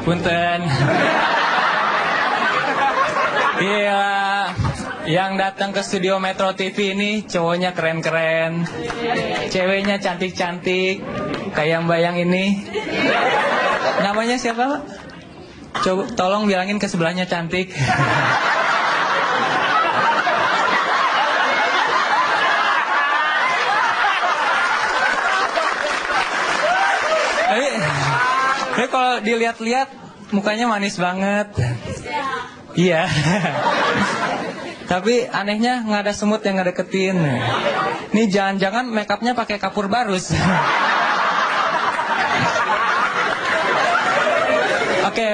Punten. Iya, yang datang ke studio Metro TV ini cowoknya keren-keren, ceweknya cantik-cantik, kayak Mbak yang ini. Namanya siapa, Pak? Coba tolong bilangin ke sebelahnya cantik. Tapi kalau dilihat-lihat mukanya manis banget. Iya. Tapi anehnya nggak ada semut yang ngedeketin. Nih jangan-jangan make upnya pakai kapur barus. Oke,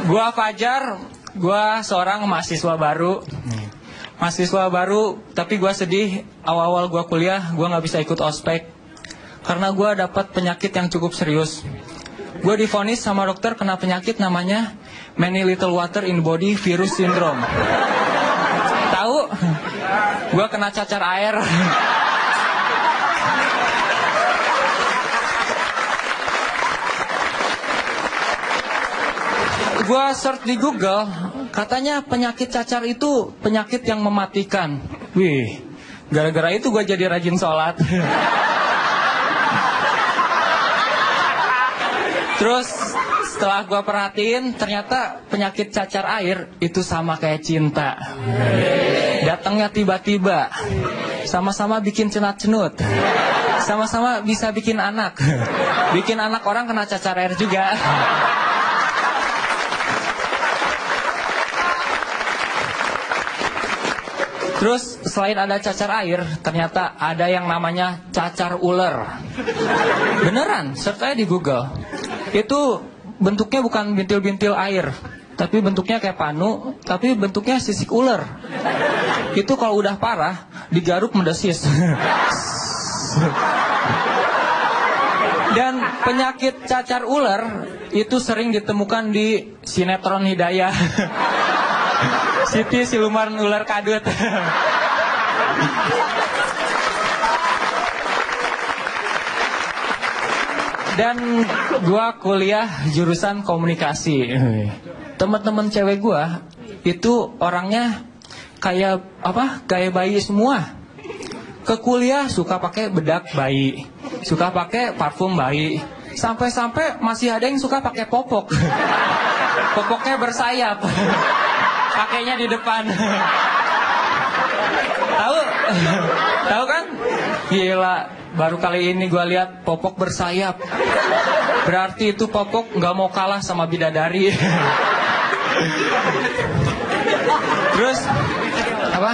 gua Fajar, gua seorang mahasiswa baru. Mahasiswa baru, tapi gua sedih awal-awal gua kuliah, gua nggak bisa ikut ospek karena gua dapat penyakit yang cukup serius. Gue divonis sama dokter kena penyakit namanya many little water in body virus syndrome. Tahu? Gue kena cacar air. Gue search di Google, katanya penyakit cacar itu penyakit yang mematikan. Wih, gara-gara itu gue jadi rajin sholat. Terus setelah gue perhatiin, ternyata penyakit cacar air itu sama kayak cinta. Datangnya tiba-tiba, sama-sama bikin cenat-cenut, sama-sama bisa bikin anak. Bikin anak orang kena cacar air juga. Terus selain ada cacar air, ternyata ada yang namanya cacar ular. Beneran, search aja di Google. Itu bentuknya bukan bintil-bintil air, tapi bentuknya kayak panu, tapi bentuknya sisik ular. Itu kalau udah parah, digaruk mendesis. Dan penyakit cacar ular itu sering ditemukan di sinetron Hidayah. Siti siluman ular kadut. Dan gua kuliah jurusan komunikasi. Teman-teman cewek gua itu orangnya kayak apa? Kayak bayi semua. Ke kuliah suka pakai bedak bayi, suka pakai parfum bayi, sampai-sampai masih ada yang suka pakai popok. Popoknya bersayap. Pakainya di depan. Tahu? Tahu kan? Gila. Baru kali ini gue lihat popok bersayap. Berarti itu popok gak mau kalah sama bidadari. Terus apa?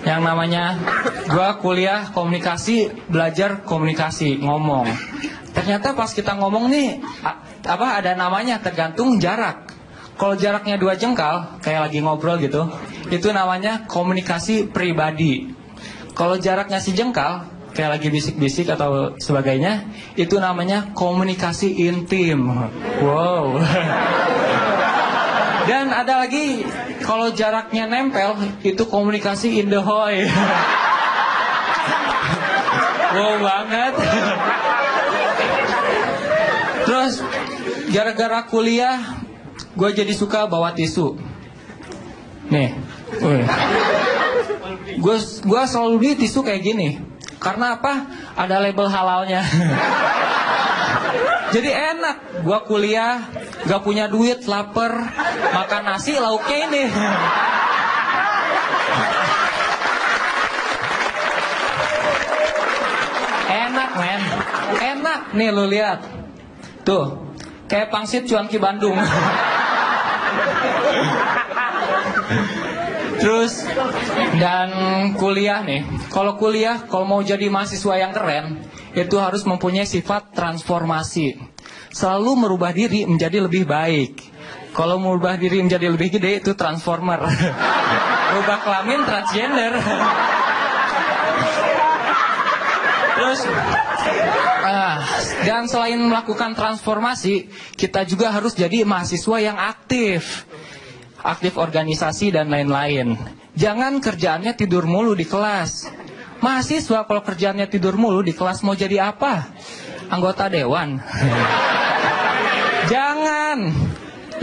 Yang namanya gue kuliah komunikasi, belajar komunikasi, ngomong. Ternyata pas kita ngomong nih, apa ada namanya, tergantung jarak. Kalau jaraknya 2 jengkal, kayak lagi ngobrol gitu, itu namanya komunikasi pribadi. Kalau jaraknya sejengkal, kayak lagi bisik-bisik atau sebagainya, itu namanya komunikasi intim. Wow. Dan ada lagi, kalau jaraknya nempel, itu komunikasi in the hoy. Wow banget. Terus gara-gara kuliah, gue jadi suka bawa tisu. Nih, gue selalu beli tisu kayak gini. Karena apa? Ada label halalnya. Jadi enak. Gua kuliah, gak punya duit, lapar, makan nasi lauknya ini. Enak men. Enak. Nih lu lihat. Tuh, kayak pangsit cuanki Bandung. Terus dan kuliah nih. Kalau kuliah, kalau mau jadi mahasiswa yang keren, itu harus mempunyai sifat transformasi. Selalu merubah diri menjadi lebih baik. Kalau merubah diri menjadi lebih gede, itu transformer. Rubah kelamin, transgender. Terus dan selain melakukan transformasi, kita juga harus jadi mahasiswa yang aktif. Aktif organisasi dan lain-lain. Jangan kerjaannya tidur mulu di kelas. Mahasiswa kalau kerjaannya tidur mulu di kelas mau jadi apa? Anggota dewan. Jangan.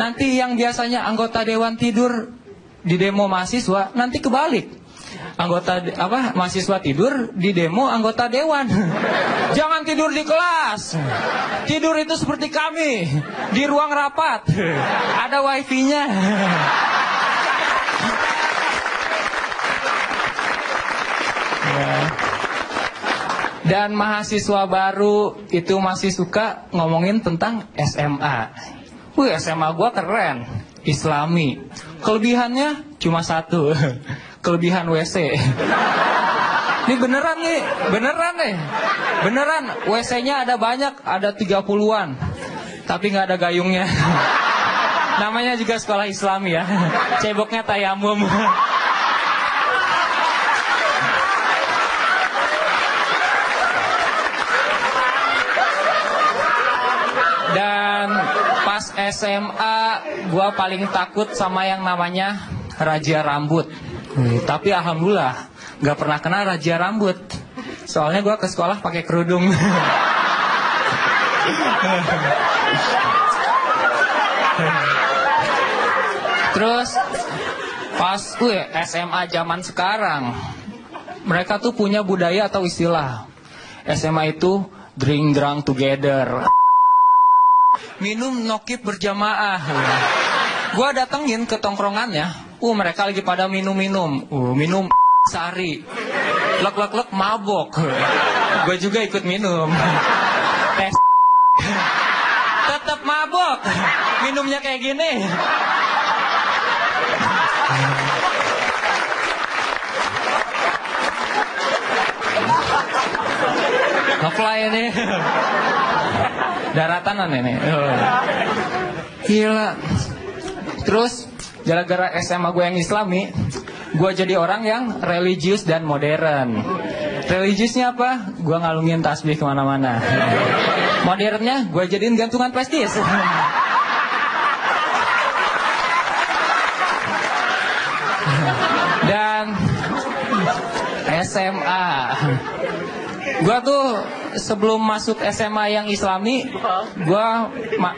Nanti yang biasanya anggota dewan tidur di demo mahasiswa, nanti kebalik. Mahasiswa tidur di demo anggota dewan. Jangan tidur di kelas. Tidur itu seperti kami di ruang rapat. Ada wifi-nya. Dan mahasiswa baru itu masih suka ngomongin tentang SMA. SMA gua keren, Islami. Kelebihannya cuma satu, kelebihan WC. Ini beneran nih, beneran. WC-nya ada banyak, ada 30-an, tapi nggak ada gayungnya. Namanya juga sekolah Islami ya. Ceboknya tayamum. Dan pas SMA gua paling takut sama yang namanya razia rambut. Tapi alhamdulillah gak pernah kena razia rambut. Soalnya gue ke sekolah pakai kerudung. Terus pas SMA zaman sekarang, mereka tuh punya budaya atau istilah. SMA itu drink drunk together, minum nokip berjamaah. Gue datengin ke tongkrongannya, mereka lagi pada minum sari, lek mabok. Gue juga ikut minum. Tetap mabok, minumnya kayak gini. Nge-fly ini. Daratanan ini. Gila. Terus gara-gara SMA gue yang Islami, gue jadi orang yang religius dan modern. Religiusnya apa? Gue ngalungin tasbih kemana-mana. Modernnya gue jadiin gantungan plastis. Dan SMA, gue tuh sebelum masuk SMA yang Islami, gue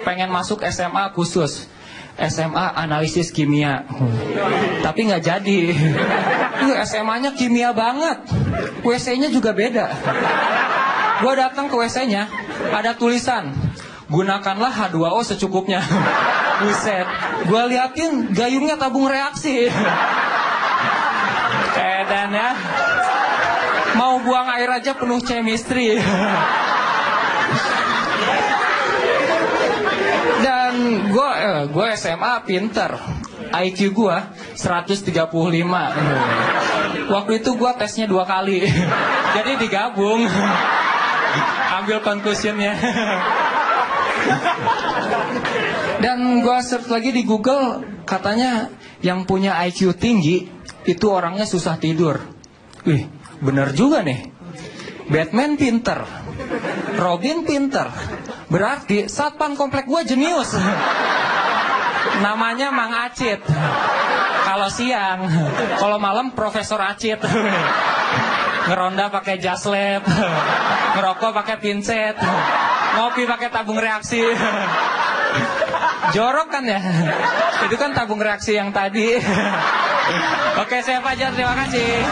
pengen masuk SMA khusus, SMA analisis kimia. Tapi nggak jadi. SMA-nya kimia banget, WC-nya juga beda. Gue datang ke WC-nya, ada tulisan, gunakanlah H2O secukupnya. Buset, gue liatin gayungnya tabung reaksi. Dan ya, mau buang air aja penuh chemistry. Dan gue SMA pinter, IQ gue 135. Waktu itu gue tesnya 2 kali. Jadi digabung, ambil conclusionnya. Dan gue search lagi di Google, katanya yang punya IQ tinggi itu orangnya susah tidur. Bener juga nih. Batman pinter, Robin pinter, berarti satpam komplek gue jenius. Namanya Mang Acit. Kalau siang, kalau malam Profesor Acit. Ngeronda pakai jas lab, ngerokok pakai pinset, ngopi pakai tabung reaksi. Jorok kan ya? Itu kan tabung reaksi yang tadi. Oke, saya Fajar, terima kasih.